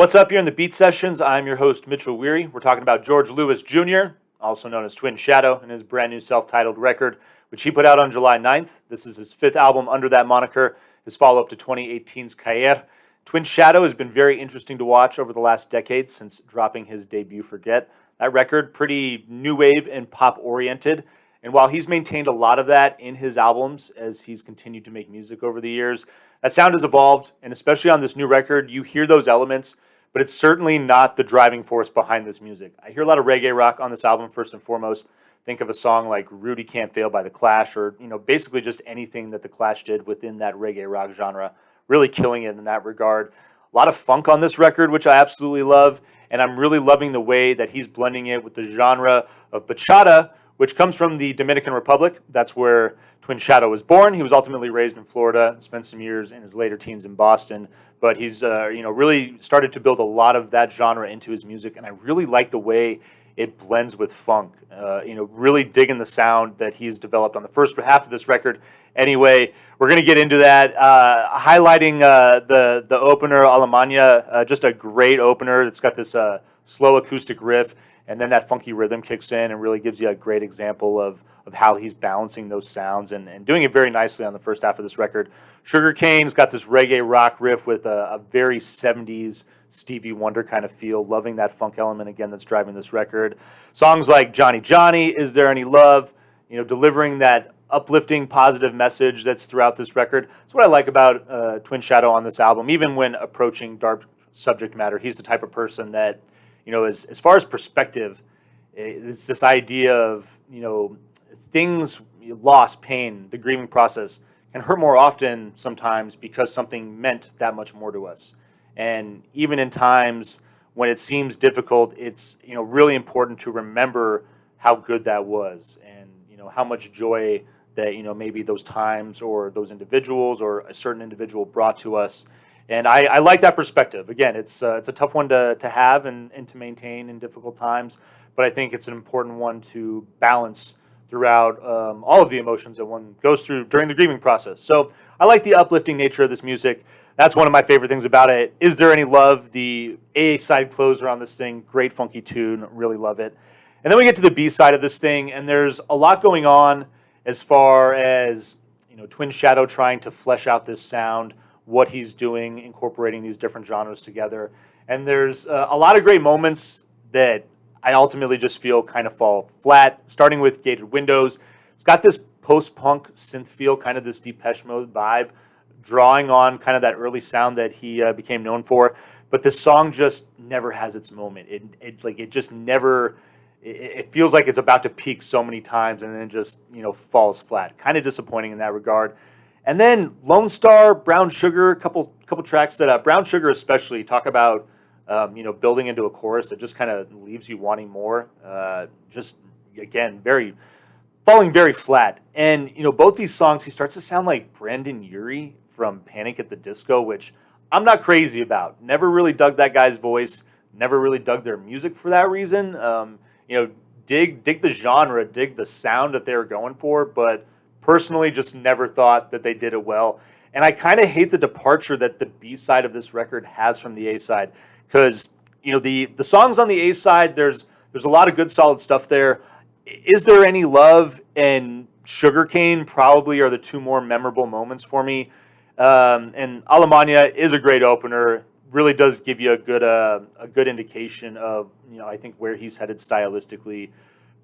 What's up? You're in the Beat Sessions. I'm your host, Mitchell Weary. We're talking about George Lewis Jr., also known as Twin Shadow, and his brand new self-titled record, which he put out on July 9th. This is his fifth album under that moniker, his follow-up to 2018's Caer. Twin Shadow has been very interesting to watch over the last decade since dropping his debut, Forget. That record, pretty new wave and pop-oriented. And while he's maintained a lot of that in his albums as he's continued to make music over the years, that sound has evolved, and especially on this new record, you hear those elements, but it's certainly not the driving force behind this music. I hear a lot of reggae rock on this album, first and foremost. Think of a song like Rudy Can't Fail by The Clash, or basically just anything that The Clash did within that reggae rock genre, really killing it in that regard. A lot of funk on this record, which I absolutely love, and I'm really loving the way that he's blending it with the genre of bachata, which comes from the Dominican Republic. That's where Twin Shadow was born. He was ultimately raised in Florida, spent some years in his later teens in Boston, but he's really started to build a lot of that genre into his music, and I really like the way it blends with funk. Really digging the sound that he's developed on the first half of this record. Anyway, we're going to get into that, highlighting the opener, Alemania, just a great opener. It's got this slow acoustic riff, and then that funky rhythm kicks in and really gives you a great example of how he's balancing those sounds and doing it very nicely on the first half of this record. Sugarcane's got this reggae rock riff with a very 70s Stevie Wonder kind of feel. Loving that funk element again that's driving this record. Songs like Johnny Johnny, Is There Any Love, delivering that uplifting, positive message that's throughout this record. That's what I like about Twin Shadow on this album. Even when approaching dark subject matter, he's the type of person that, as far as perspective, it's this idea of, things, loss, pain, the grieving process can hurt more often sometimes because something meant that much more to us. And even in times when it seems difficult, it's, really important to remember how good that was and, how much joy that, maybe those times or those individuals or a certain individual brought to us. And I like that perspective. Again, it's a tough one to have and to maintain in difficult times, but I think it's an important one to balance throughout all of the emotions that one goes through during the grieving process. So I like the uplifting nature of this music. That's one of my favorite things about it. Is There Any Love? The A side closer on this thing, great funky tune, really love it. And then we get to the B side of this thing, and there's a lot going on as far as Twin Shadow trying to flesh out this sound, what he's doing, incorporating these different genres together. And there's a lot of great moments that I ultimately just feel kind of fall flat, starting with Gated Windows. It's got this post-punk synth feel, kind of this Depeche Mode vibe, drawing on kind of that early sound that he became known for. But this song just never has its moment. It just never... It feels like it's about to peak so many times and then it just, falls flat. Kind of disappointing in that regard. And then Lone Star, Brown Sugar, a couple tracks that Brown Sugar especially talk about, building into a chorus that just kind of leaves you wanting more. Just again, falling very flat. And both these songs, he starts to sound like Brandon Urie from Panic at the Disco, which I'm not crazy about. Never really dug that guy's voice. Never really dug their music for that reason. Dig the genre, dig the sound that they were going for, but personally just never thought that they did it well. And I kind of hate the departure that the B side of this record has from the A side, because the songs on the A side, there's a lot of good solid stuff there. Is There Any Love and Sugarcane probably are the two more memorable moments for me. And Alemania is a great opener. Really does give you a good indication of I think where he's headed stylistically,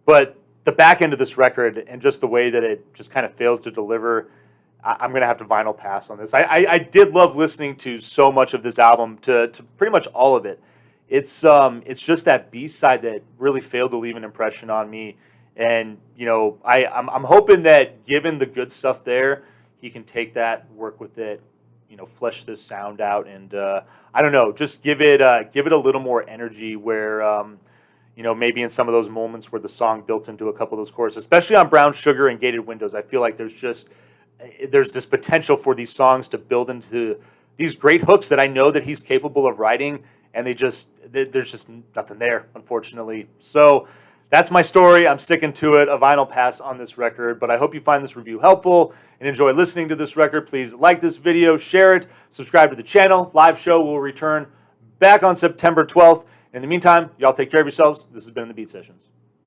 but the back end of this record and just the way that it just kind of fails to deliver, I'm gonna have to vinyl pass on this. I did love listening to so much of this album, to pretty much all of it. It's just that B side that really failed to leave an impression on me, and I'm hoping that given the good stuff there, he can take that, work with it, flesh this sound out, and I don't know, just give it a little more energy where, maybe in some of those moments where the song built into a couple of those choruses, especially on Brown Sugar and Gated Windows, I feel like there's this potential for these songs to build into these great hooks that I know that he's capable of writing, and there's just nothing there, unfortunately. So that's my story. I'm sticking to it. A vinyl pass on this record, but I hope you find this review helpful and enjoy listening to this record. Please like this video, share it, subscribe to the channel. Live show will return back on September 12th. In the meantime, y'all take care of yourselves. This has been the Beat Sessions.